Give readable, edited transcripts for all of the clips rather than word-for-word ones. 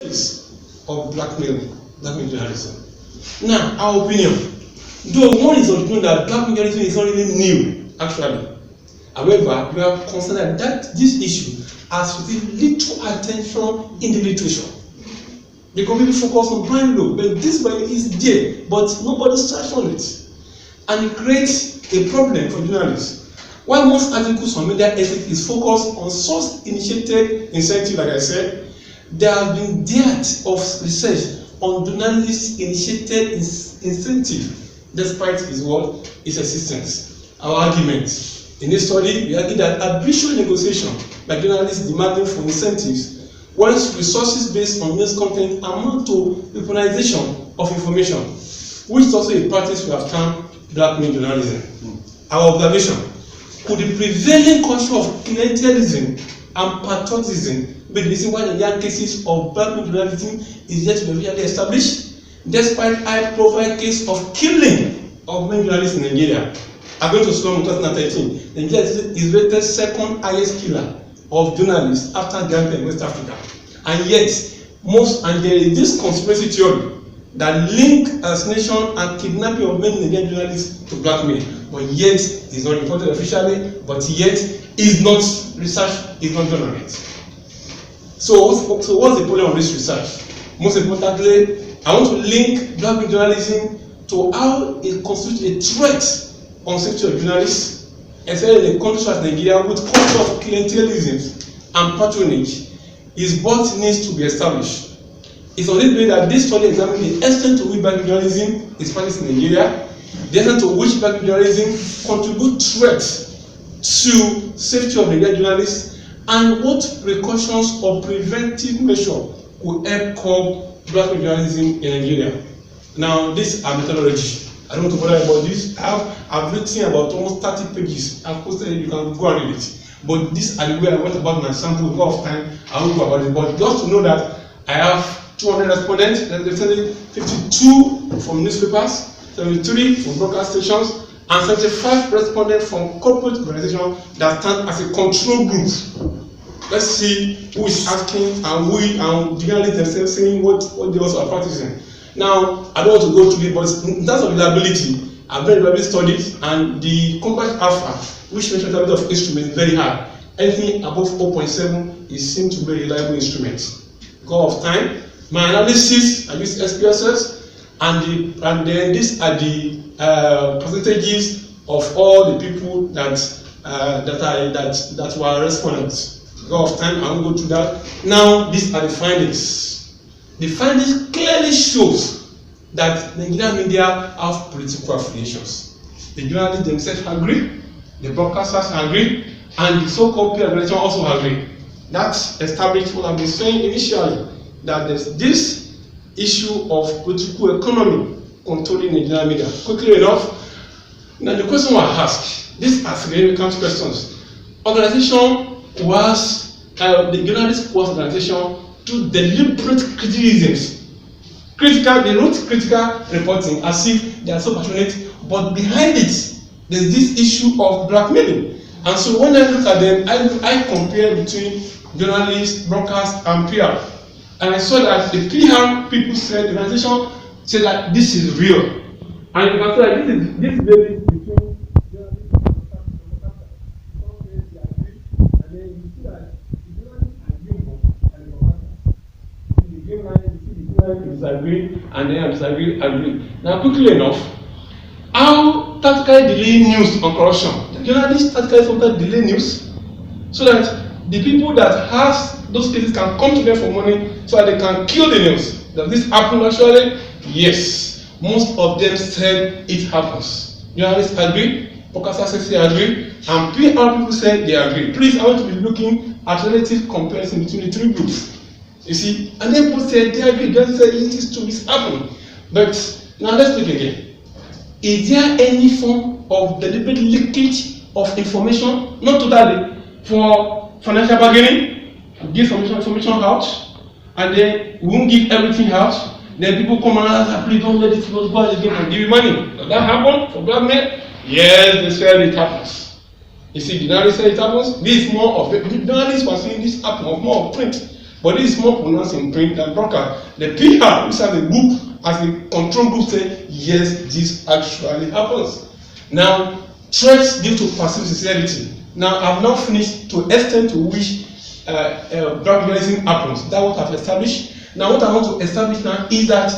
of blackmail journalism. Now, our opinion. Though one is of the opinion that blackmail journalism is not really new, actually. However, we are concerned that this issue has received little attention in the literature. Because people focus on brand low, but this value is there, but nobody searches on it. And it creates a problem for journalists. While most articles on media ethics is focused on source-initiated incentive, like I said, there has been dearth of research on journalist-initiated incentive, despite his existence. Our argument. In this study, we argue that arbitrary negotiation by journalists demanding for incentives, once resources based on news content amount to weaponization of information, which is also a practice we have termed blackmail journalism. Our observation: could the prevailing culture of clientelism and patriotism be the reason why the young cases of blackmail journalism is yet to be really established, despite high-profile case of killing of many journalists in Nigeria? According to Slum in 2013, Nigeria is rated second highest killer of journalists after Gambia in West Africa. And yet, there is this conspiracy theory that link assassination and kidnapping of many Nigerian journalists to blackmail. But yet, it's not reported officially, but yet, is not research, is not done on it. So what's the problem of this research? Most importantly, I want to link blackmail journalism to how it constitutes a threat on safety of journalists, especially in a country such as Nigeria with culture of clientelism and patronage, is what needs to be established. It's on this way that this study examines the extent to which blackmail journalism is practiced in Nigeria, the extent to which blackmail journalism contributes threats to safety of Nigerian journalists, and what precautions or preventive measures could help curb blackmail journalism in Nigeria. Now, this is our methodology. I don't want to bother about this. I've written about almost 30 pages. I've posted it, you can go and read it. But this is the way I went about my sample. With a lot of time, I won't go about it. But just to know that I have 200 respondents, there's 52 from newspapers, 73 from broadcast stations, and 75 respondents from corporate organizations that stand as a control group. Let's see who is asking and the journalists themselves saying what they also are practicing. Now, I don't want to go through it, but in terms of reliability, I've done reliability studies, and the compact alpha, which measures the reliability of instruments, is very high. Anything above 4.7 is seen to be a reliable instrument. Because of time, my analysis, I use SPSS, and then these are the percentages of all the people that were respondents. Because of time, I won't go through that. Now, these are the findings. The findings clearly shows that Nigerian media have political affiliations. The journalists themselves agree, the broadcasters agree, and the so-called peer organization also agree. That's established what I've been saying initially, that there's this issue of political economy controlling Nigerian media. Quickly enough, now the question was asked, these are significant questions. Organization was, the journalist was organization to deliberate criticisms. They wrote critical reporting as if they are so passionate, but behind it, there's this issue of blackmailing. And so when I look at them, I compare between journalists, broadcast, and PR. And I saw that the PR people said, the organization said that this is real. And you can say that this is between journalists and broadcasters. They agree, and then you see that the journalists agree more than the broadcasters. In the game line, you see the journalists disagree, and then disagree, agree. Now, quickly enough, how tactically delay news on corruption? The journalists tactically sometimes delay news so that the people that has those cases can come to them for money so that they can kill the news. Does this happen actually? Yes. Most of them said it happens. Journalists agree, broadcasters say agree, and PR people say they agree. Please, I want to be looking at relative comparison between the three groups. You see, and then people say they agree, just say it is true, it's happening. But now let's look again. Is there any form of deliberate leakage of information? Not totally. For financial bargaining, give information out, and then we won't give everything out. Then people come and ask, please don't let this people go out again and give you money. Does that happen for blackmail? Yes, they said it happens. You see, the journalists say it happens. This is more of it. The journalists were saying this happen, more of print. But this is more pronounced in print than broadcast. The PR, which has a book, as a control group, say, yes, this actually happens. Now, threats due to perceived sincerity. Now, I've now finished to extent to which journalism happens. That's what I've established. Now, what I want to establish now is that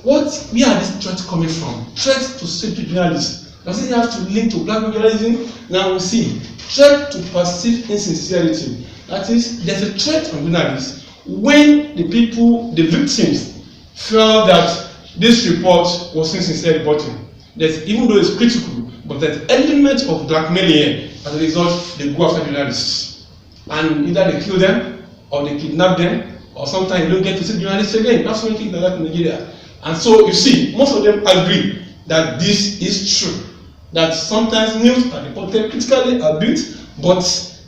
where are these threats coming from? Threats to safety journalists. Does it have to link to black journalism? Now we see threat to perceived insincerity. That is, there's a threat on journalists when the people, the victims, feel that this report was insincere reporting. Even though it's critical, but there's element of blackmailing here. As a result, they go after journalists. And either they kill them, or they kidnap them, or sometimes you don't get to see journalists again. That's one thing like that in Nigeria. And so you see, most of them agree that this is true. That sometimes news are reported critically a bit, but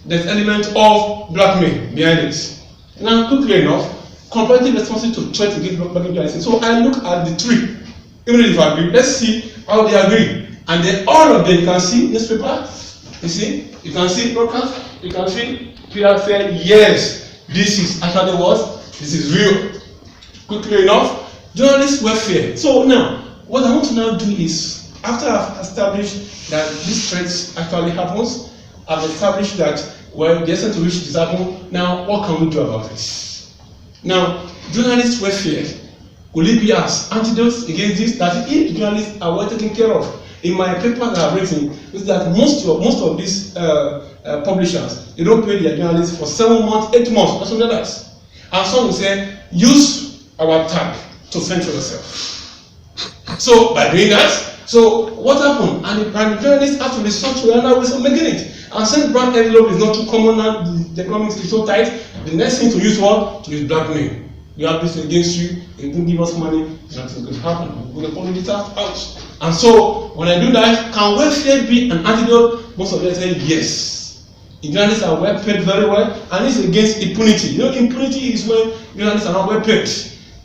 there's element of blackmail behind it. Now, quickly enough, comparative responses to threat against black journalism. So I look at the three, even if I agree. Let's see how they agree. And then all of them, you can see newspaper, you can see broadcast, you can see PR say, yes, this is actually what? This is real. Quickly enough, journalist welfare. So now, what I want to now do is, after I've established that this threat actually happens, I've established that, well, the extent to which this happens, now what can we do about it? Now, journalist welfare, will it be as antidotes against this? That if journalists are well taken care of, in my paper that I've written, is that most of these publishers, they don't pay their journalists for 7 months, 8 months, or something like that. And some will say, use our tag to censor yourself. So by doing that, so what happened? And the journalists have to resort to another way of making it. And since brand envelope is not too common now, the economics is so tight, the next thing to use what? To use blackmail. We have this against you, if you give us money, nothing will happen. We're going to pull it out. And so, when I do that, can welfare be an antidote? Most of them say yes. The journalists are well paid very well, and it's against impunity. You know, impunity is when journalists are not well paid,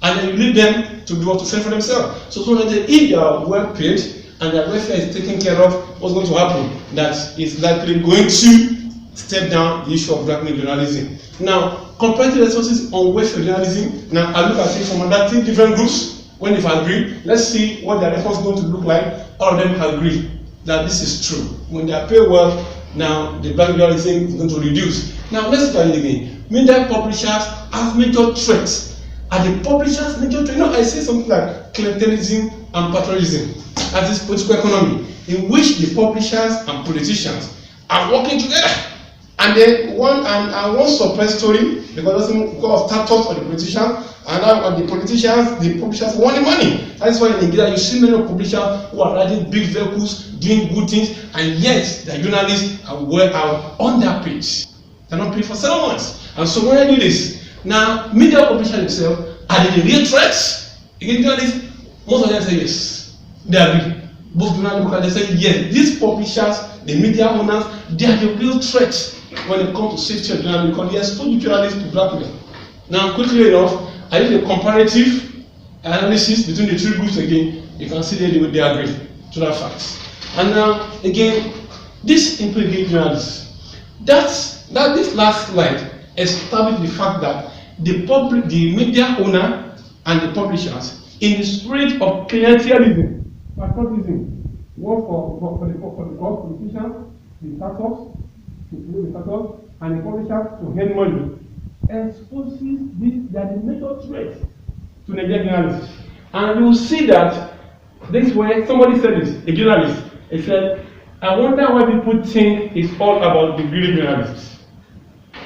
and then you leave them to do what to say for themselves. So if they are well paid and their welfare is taken care of, what's going to happen? That is likely going to step down the issue of blackmail journalism. Now, comparative resources on welfare journalism. Now, I look at it from about 3 different groups. When they've agreed, let's see what their response is going to look like. All of them agree that this is true. When they are paid well, now the black journalism is going to reduce. Now, let's look at it again. Media publishers have major threats. Are the publishers major threats? You know, I say something like clientelism and patriotism. That is political economy, in which the publishers and politicians are working together. And then one suppress story because of status of the politician, and now the politicians, the publishers want the money. That's why in Nigeria you see many publishers who are writing big vehicles, doing good things, and yet the journalists are underpaid. They're not paid for 7 months. And so when I do this, now media publishers themselves, are they the real threats against journalists? Most of them say yes. They agree. Both journalists, they say yes. These publishers, the media owners, they are the real threats when it comes to safety of journalism, because they expose journalists to blackmail. Now, quickly enough, I did a comparative analysis between the 3 groups again. You can see they agree to that fact. And now, again, this implicates journalists. This last slide established the fact that the media owner and the publishers, in the spirit of clientelism, patriotism, work for the politicians, the status, and the publishers to earn money, exposes the major threat to Nigerian journalists. And you will see that this way, somebody said this, a journalist, he said, I wonder why people think it's all about the greedy journalists.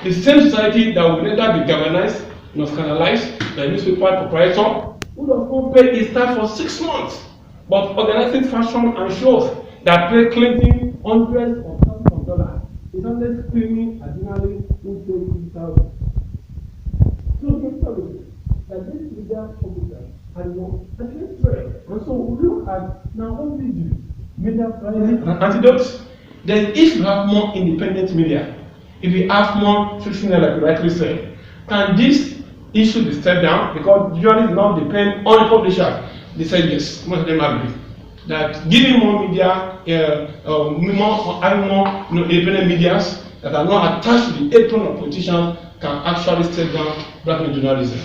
The same society that will neither be galvanized nor scandalized by newspaper proprietor who does not pay his staff for 6 months, but organizing fashion and shows that pay Clinton hundreds of thousands of dollars. It's only screaming at journalists who pay 50,000. So you can tell me that this media publishers are against threat. And so we look at now what we do. Media pluralism and antidote. Then if you have more independent media, if you have more fictional, like you rightly said, can this issue be stepped down? Because journalists now depend on the publisher. They said yes, most of them agree. That giving more media, more independent medias that are not attached to the apron of politicians can actually step down black men journalism.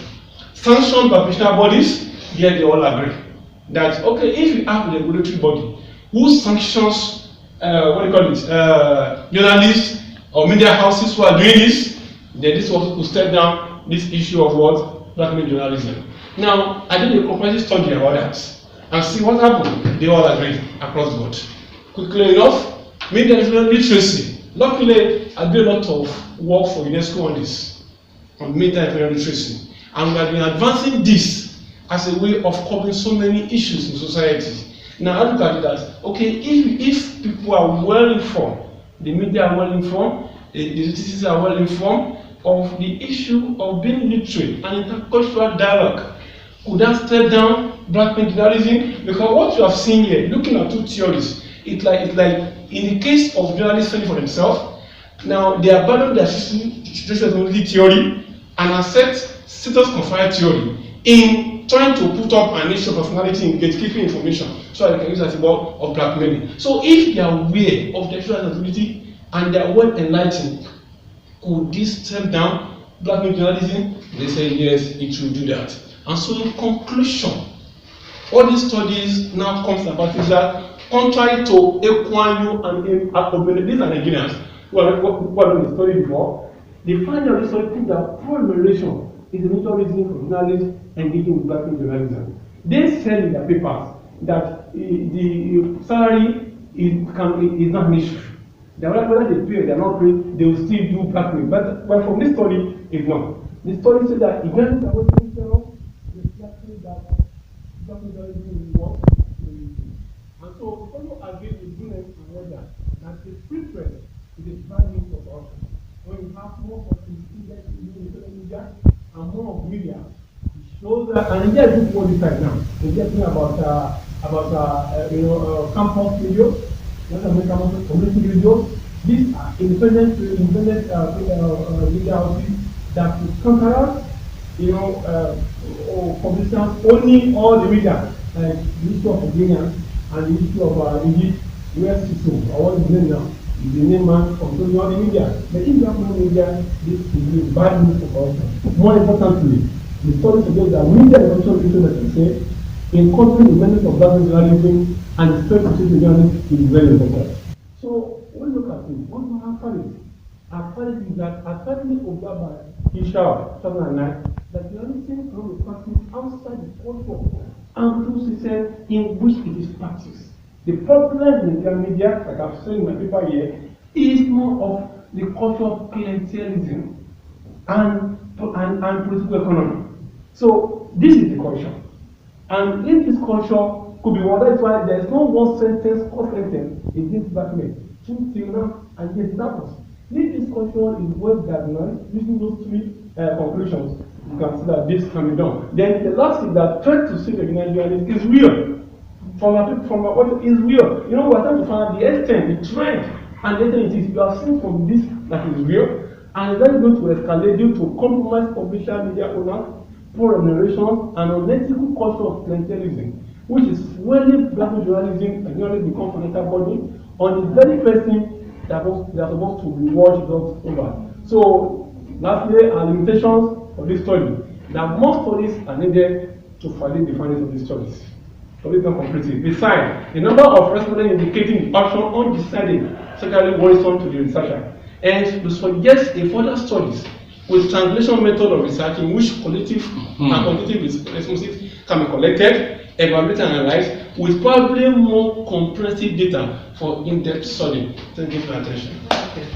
Sanctioned by professional bodies, yet they all agree that okay, if you have a regulatory body who sanctions journalists or media houses who are doing this, then this also could step down this issue of what black men journalism. Now, I did a comprehensive study about that and see what happened. They all agree across the board. Quickly enough, media literacy. Luckily, I did a lot of work for UNESCO on this, on media literacy, and we have been advancing this as a way of covering so many issues in society. Now, I look at it as okay, if people are well informed, the media are well informed, the citizens are well informed of the issue of being literate and intercultural dialogue, could that step down black men journalism? Because what you have seen here, looking at two theories, it's like in the case of journalists studying for themselves, now they abandon their situation theory and accept status confined theory in trying to put up an issue of personality in gatekeeping information so that they can use as a word of blackmailing. So if they are aware of their responsibility and they are well enlightened, could this step down black men journalism? They say yes, it will do that. And so in conclusion, all these studies now comes about is that contrary to Ekwanyu and Obele, these are Nigerians who are doing the story before, they find out this study that pro-liberation is the major reason for journalists engaging with black men journalism. They say in their papers that the salary is not an issue. Whether they pay or they are not paid, they will still do blackmail. But from this study, it's not. The study says that events are working reflecting that blackmail journalism is what. And so, follow again with Guinness and Roger that the free press is a bad news for us. When you have more opportunities in social media and more of media, it shows that, and India is doing this right now. India is talking about campus videos. Community videos. These are independent media houses that will counter us, publishers owning all the media, like the issue of Nigerians and the issue of Egypt, US system, or what is the name now? Is the name man controlling all the media. But if you have no media, this is a bad news for us. More importantly, the story suggests that media is also issue that you say, in countering the benefit of black journalism and the spread of journalism is very important. So when you look at it, what do our fallacy? Our fallacy is that according to Obama Isha 2009, that journalism can be practiced outside the culture and through system in which it is practiced. The problem in the media, like I've said in my paper here, is more of the culture of clientelism and political economy. So this is the culture. And if this culture could be one, that's why there is no one sentence or sentence against blackmail, till now, and yet it happens. If this culture is well diagnosed, using those three conclusions, you can see that this can be done. Then the last thing that threat to save the Nigerian is real. From what is real. You know, we're trying to find out the extent, the trend, and the extent it is. You have seen from this that is real, and it's going to escalate due to compromised publisher media owners, poor remuneration, and unethical culture of clientelism, which is fueling black journalism and journalism become financial body on the very person that they are supposed to reward results over. So, lastly, our limitations of this study. There are more studies are needed to validate the findings of these studies. So it's not completed. Besides, the number of respondents indicating the option undecided secondly worrisome to the researcher, and to suggest a further studies with translation method of research in which qualitative and quantitative responses can be collected, evaluated, and analyzed with probably more comprehensive data for in-depth study. Thank you for your attention. Okay.